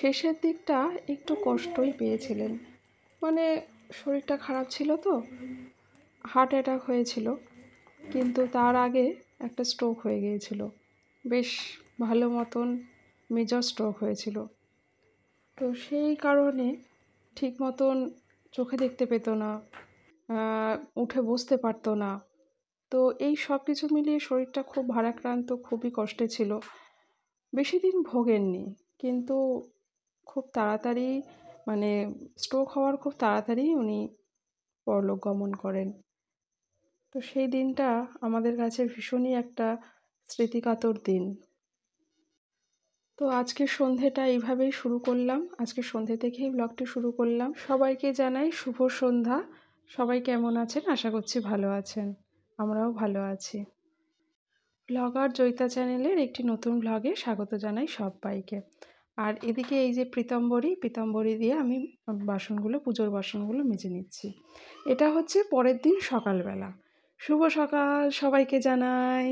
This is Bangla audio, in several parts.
শেষের দিকটা একটু কষ্টই পেয়েছিলেন। মানে শরীরটা খারাপ ছিল তো, হার্ট অ্যাটাক হয়েছিল, কিন্তু তার আগে একটা স্ট্রোক হয়ে গিয়েছিল। বেশ ভালো মতন মেজর স্ট্রোক হয়েছিল। তো সেই কারণে ঠিক মতন চোখে দেখতে পেত না, উঠে বসতে পারতো না। তো এই সব কিছু মিলিয়ে শরীরটা খুব ভারাক্রান্ত, খুবই কষ্টে ছিল। বেশি দিন ভোগেননি, কিন্তু খুব তাড়াতাড়ি মানে স্ট্রোক হওয়ার খুব তাড়াতাড়ি উনি পরলোক গমন করেন। তো সেই দিনটা আমাদের কাছে ভীষণই একটা স্মৃতিকাতর দিন। তো আজকের সন্ধেটা এইভাবেই শুরু করলাম, আজকে সন্ধে থেকেই ব্লগটি শুরু করলাম। সবাইকে জানাই শুভ সন্ধ্যা। সবাই কেমন আছেন? আশা করছি ভালো আছেন। আমরাও ভালো আছি। ব্লগার জয়িতা চ্যানেলের একটি নতুন ব্লগে স্বাগত জানাই সবাইকে। আর এদিকে এই যে পিতাম্বরী দিয়ে আমি বাসনগুলো, পুজোর বাসনগুলো মেজে নিচ্ছি। এটা হচ্ছে পরের দিন সকালবেলা। শুভ সকাল সবাইকে জানাই।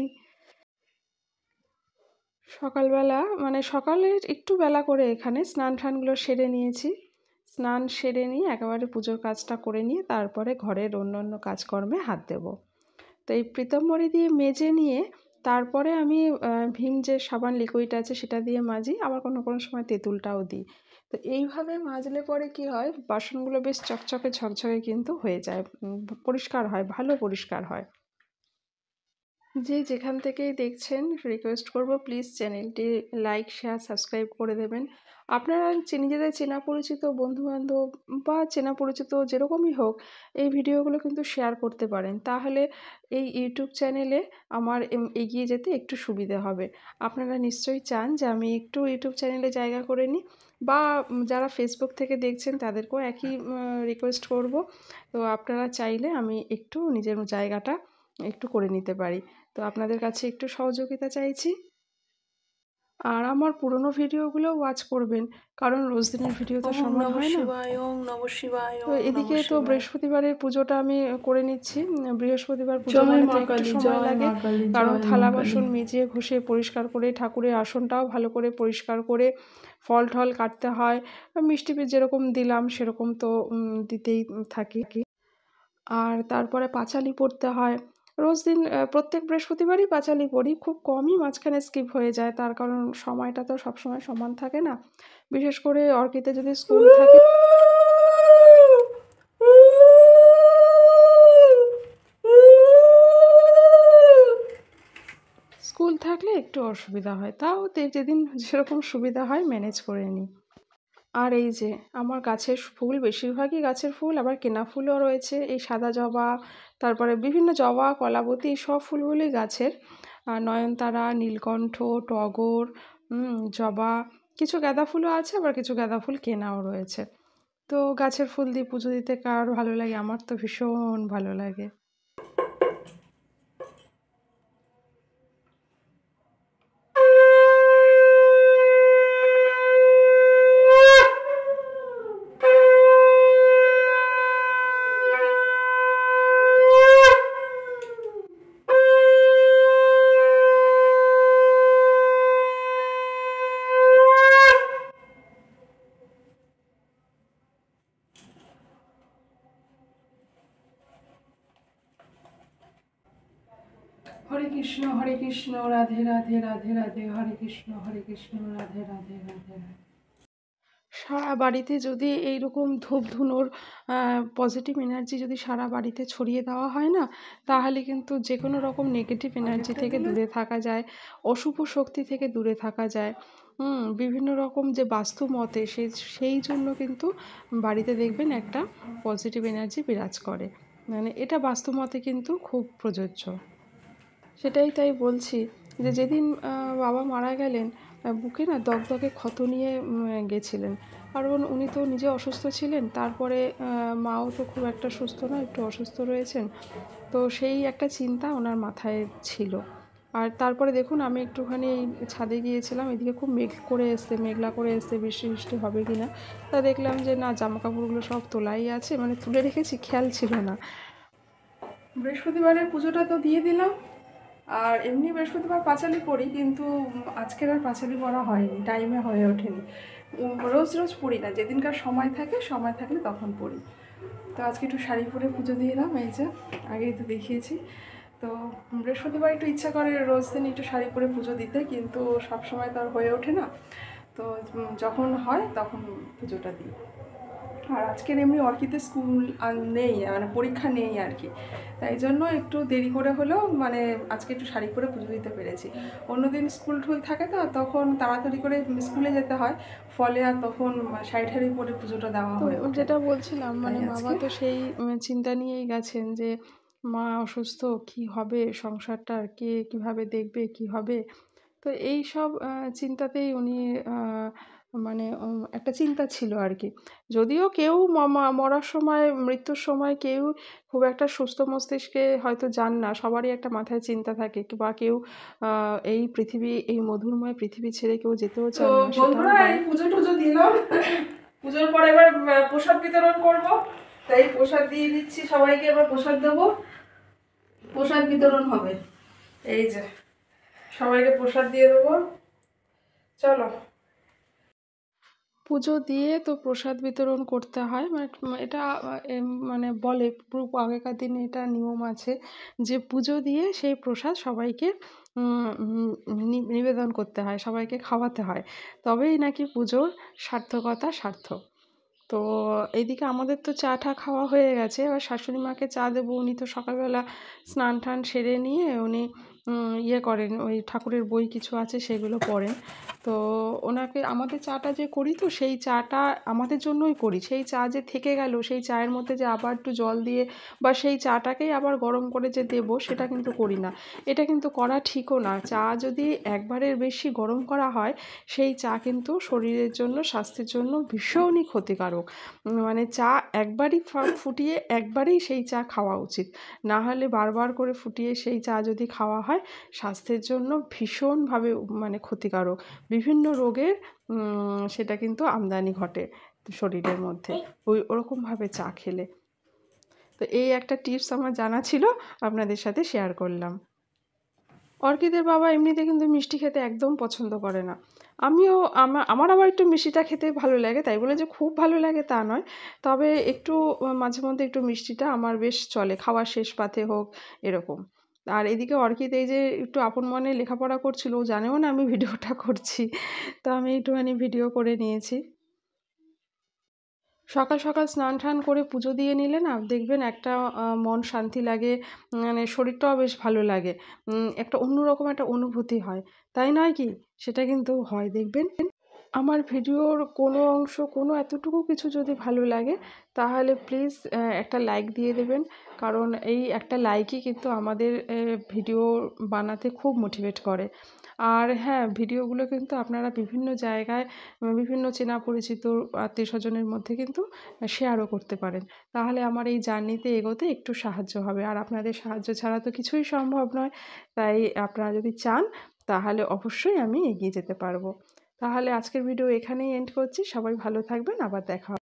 সকালবেলা মানে সকালের একটু বেলা করে এখানে স্নান টানগুলো সেরে নিয়েছি। স্নান সেরে নিয়ে একেবারে পুজোর কাজটা করে নিয়ে তারপরে ঘরের অন্য কাজকর্মে হাত দেব। তো এই পিতাম্বরী দিয়ে মেজে নিয়ে তারপরে আমি ভীম যে সাবান লিকুইড আছে সেটা দিয়ে মাজি, আবার কোনো সময় তেঁতুলটাও দিই। তো এইভাবে মাজলে পরে কি হয়, বাসনগুলো বেশ চকচকে ঝকঝকে কিন্তু হয়ে যায়, পরিষ্কার হয়, ভালো পরিষ্কার হয়। যে যেখান থেকেই দেখছেন রিকোয়েস্ট করব প্লিজ চ্যানেলটি লাইক, শেয়ার, সাবস্ক্রাইব করে দেবেন। আপনারা নিজেদের চেনা পরিচিত বন্ধুবান্ধব বা চেনা পরিচিত যেরকমই হোক, এই ভিডিওগুলো কিন্তু শেয়ার করতে পারেন। তাহলে এই ইউটিউব চ্যানেলে আমার এগিয়ে যেতে একটু সুবিধে হবে। আপনারা নিশ্চয়ই চান যে আমি একটু ইউটিউব চ্যানেলে জায়গা করে নিই, বা যারা ফেসবুক থেকে দেখছেন তাদেরকেও একই রিকোয়েস্ট করব। তো আপনারা চাইলে আমি একটু নিজের জায়গাটা একটু করে নিতে পারি। তো আপনাদের কাছে একটু সহযোগিতা চাইছি। আর আমার পুরনো ভিডিওগুলো ওয়াচ করবেন, কারণ রোজ দিনের ভিডিও তো সমান হয় না। ওম নমঃ শিবায়, তো ওম এদিকে নমঃ তো শিবায়। বৃহস্পতিবারের পুজোটা আমি করে নিচ্ছি। বৃহস্পতিবার পুজো জয় মানে তো মা একটু কালী, সময় জয় লাগে, মা কালী, কারণ জয় মা থালা কালী। বাসন মেজে ঘষে পরিষ্কার করে ঠাকুরের আসনটাও ভালো করে পরিষ্কার করে ফল টল কাটতে হয়। মিষ্টি যেরকম দিলাম সেরকম তো দিতেই থাকি। আর তারপরে পাঁচালি পড়তে হয়। রোজ দিন প্রত্যেক বৃহস্পতিবারই পাঁচালি পড়ি। খুব কমই মাঝখানে স্কিপ হয়ে যায়, তার কারণ সময়টা তো সবসময় সমান থাকে না। বিশেষ করে অর্কিতের যদি স্কুল থাকে, স্কুল থাকলে একটু অসুবিধা হয়। তাও যেদিন যেরকম সুবিধা হয় ম্যানেজ করে নিই। আর এই যে আমার গাছের ফুল, বেশিরভাগই গাছের ফুল, আবার কেনা ফুলও রয়েছে। এই সাদা জবা, তারপরে বিভিন্ন জবা, কলাবতী, সব ফুলগুলি গাছের। নয়নতারা, নীলকণ্ঠ, টগর, জবা, কিছু গাঁদা ফুলও আছে, আবার কিছু গাঁদা ফুল কেনাও রয়েছে। তো গাছের ফুল দিয়ে পুজো দিতে কার ভালো লাগে? আমার তো ভীষণ ভালো লাগে। হরে কৃষ্ণ, রাধে রাধে, রাধে রাধে, হরে কৃষ্ণ, রাধে রাধে, রাধে রাধে। সারা বাড়িতে যদি এইরকম ধূপ ধুনোর পজিটিভ এনার্জি যদি সারা বাড়িতে ছড়িয়ে দেওয়া হয় না, তাহলে কিন্তু যে কোনো রকম নেগেটিভ এনার্জি থেকে দূরে থাকা যায়, অশুভ শক্তি থেকে দূরে থাকা যায়। বিভিন্ন রকম যে বাস্তু মতে সেই জন্য কিন্তু বাড়িতে দেখবেন একটা পজিটিভ এনার্জি বিরাজ করে। মানে এটা বাস্তু মতে কিন্তু খুব প্রযোজ্য। সেটাই তাই বলছি যে যেদিন বাবা মারা গেলেন, বুকে না দগদগে ক্ষত নিয়ে গেছিলেন। কারণ উনি তো নিজে অসুস্থ ছিলেন, তারপরে মাও তো খুব একটা সুস্থ নয়, একটু অসুস্থ রয়েছেন। তো সেই একটা চিন্তা ওনার মাথায় ছিল। আর তারপরে দেখুন আমি একটুখানি এই ছাদে গিয়েছিলাম, এদিকে খুব মেঘলা করে এসছে, বৃষ্টি হবে কি না। তা দেখলাম যে না, জামাকাপড়গুলো সব তোলাই আছে, মানে তুলে রেখেছি, খেয়াল ছিল না। বৃহস্পতিবারের পুজোটা তো দিয়ে দিলাম। আর এমনি বৃহস্পতিবার পাঁচালি পড়ি, কিন্তু আজকের আর পাঁচালি পড়া হয়নি, টাইমে হয়ে ওঠেনি। রোজ রোজ পড়ি না, যেদিনকার সময় থাকে, সময় থাকলে তখন পড়ি। তো আজকে একটু শাড়ি পরে পুজো দিয়ে এলাম, এই যে আগেই তো দেখিয়েছি। তো বৃহস্পতিবার একটু ইচ্ছা করে রোজ দিন একটু শাড়ি পরে পুজো দিতে, কিন্তু সব সময় তো আর হয়ে ওঠে না। তো যখন হয় তখন পুজোটা দিই। আর আজকের এমনি অর্কিতের স্কুল নেই, মানে পরীক্ষা নেই আর কি, তাই জন্য একটু দেরি করে হলেও মানে আজকে একটু শাড়ি পরে পুজো দিতে পেরেছি। অন্যদিন স্কুল টুল থাকে তো তখন তাড়াতাড়ি করে স্কুলে যেতে হয়, ফলে আর তখন শাড়ি ঠাড়ি পরে পুজোটা দেওয়া তো হয়ে ওঠে যেটা না। বলছিলাম, তাই মানে বাবা আজকে তো সেই চিন্তা নিয়েই গেছেন যে মা অসুস্থ, কি হবে সংসারটা, কে কিভাবে দেখবে, কি হবে। তো এই সব চিন্তাতেই উনি মানে একটা চিন্তা ছিল আর কি। যদিও কেউ মরার সময়, মৃত্যুর সময় কেউ খুব একটা সুস্থ মস্তিষ্কে হয়তো যান না, সবারই একটা মাথায় চিন্তা থাকে, বা কেউ এই পৃথিবী, এই মধুরময় পৃথিবী ছেড়ে কেউ যেতেও তো চান না, সেটাও বন্ধুরা, এই হয়। পুজো টুজো দিলাম, পুজোর পর এবার প্রসাদ বিতরণ করব, তাই প্রসাদ দিয়ে দিচ্ছি সবাইকে। এবার প্রসাদ দেবো, প্রসাদ বিতরণ হবে, এই যে সবাইকে প্রসাদ দিয়ে দেবো। চলো। পুজো দিয়ে তো প্রসাদ বিতরণ করতে হয়, মানে এটা মানে বলে পুরো আগেকার দিনে এটা নিয়ম আছে যে পুজো দিয়ে সেই প্রসাদ সবাইকে নিবেদন করতে হয়, সবাইকে খাওয়াতে হয়, তবেই নাকি পুজোর সার্থকতা সার্থক। তো এইদিকে আমাদের তো চা টা খাওয়া হয়ে গেছে, এবার শাশুড়ি মাকে চা দেবো। উনি তো সকালবেলা স্নান টান সেরে নিয়ে উনি ইয়ে করেন, ওই ঠাকুরের বই কিছু আছে সেগুলো পড়েন। তো ওনাকে, আমাদের চাটা যে করি তো সেই চাটা আমাদের জন্যই করি, সেই চা যে থেকে গেল সেই চায়ের মধ্যে যে আবার একটু জল দিয়ে বা সেই চাটাকেই আবার গরম করে যে দেবো, সেটা কিন্তু করি না। এটা কিন্তু করা ঠিকও না। চা যদি একবারের বেশি গরম করা হয়, সেই চা কিন্তু শরীরের জন্য, স্বাস্থ্যের জন্য ভীষণই ক্ষতিকারক। মানে চা একবারই ফুটিয়ে একবারেই সেই চা খাওয়া উচিত। না হলে বারবার করে ফুটিয়ে সেই চা যদি খাওয়া হয়, স্বাস্থ্যের জন্য ভীষণভাবে মানে ক্ষতিকারক। বিভিন্ন রোগের সেটা কিন্তু আমদানি ঘটে শরীরের মধ্যে ওরকমভাবে চা খেলে। তো এই একটা টিপস আমার জানা ছিল, আপনাদের সাথে শেয়ার করলাম। অর্কিদের বাবা এমনিতে কিন্তু মিষ্টি খেতে একদম পছন্দ করে না। আমিও, আমার আবার একটু মিষ্টিটা খেতে ভালো লাগে, তাই বলে যে খুব ভালো লাগে তা নয়। তবে একটু মাঝে মধ্যে একটু মিষ্টিটা আমার বেশ চলে, খাওয়ার শেষ পাতে হোক, এরকম। আর এদিকে অর্কিদ এই যে একটু আপন মনে লেখাপড়া করছিল, ও জানেও না আমি ভিডিওটা করছি, তো আমি একটুখানি ভিডিও করে নিয়েছি। সকাল সকাল স্নান টান করে পুজো দিয়ে নিলে না, দেখবেন একটা মন শান্তি লাগে, মানে শরীরটাও বেশ ভালো লাগে, একটা অন্যরকম একটা অনুভূতি হয়, তাই নয় কি? সেটা কিন্তু হয়, দেখবেন। আমার ভিডিওর কোনো অংশ, কোনো এতটুকু কিছু যদি ভালো লাগে, তাহলে প্লিজ একটা লাইক দিয়ে দেবেন। কারণ এই একটা লাইকই কিন্তু আমাদের ভিডিও বানাতে খুব মোটিভেট করে। আর হ্যাঁ, ভিডিওগুলো কিন্তু আপনারা বিভিন্ন জায়গায়, বিভিন্ন চেনা পরিচিত আত্মীয় স্বজনের মধ্যে কিন্তু শেয়ারও করতে পারেন। তাহলে আমার এই জার্নিতে এগোতে একটু সাহায্য হবে। আর আপনাদের সাহায্য ছাড়া তো কিছুই সম্ভব নয়। তাই আপনারা যদি চান, তাহলে অবশ্যই আমি এগিয়ে যেতে পারবো। তাহলে আজকের ভিডিও এখানেই এন্ড করছি। সবাই ভালো থাকবেন, আবার দেখা হবে।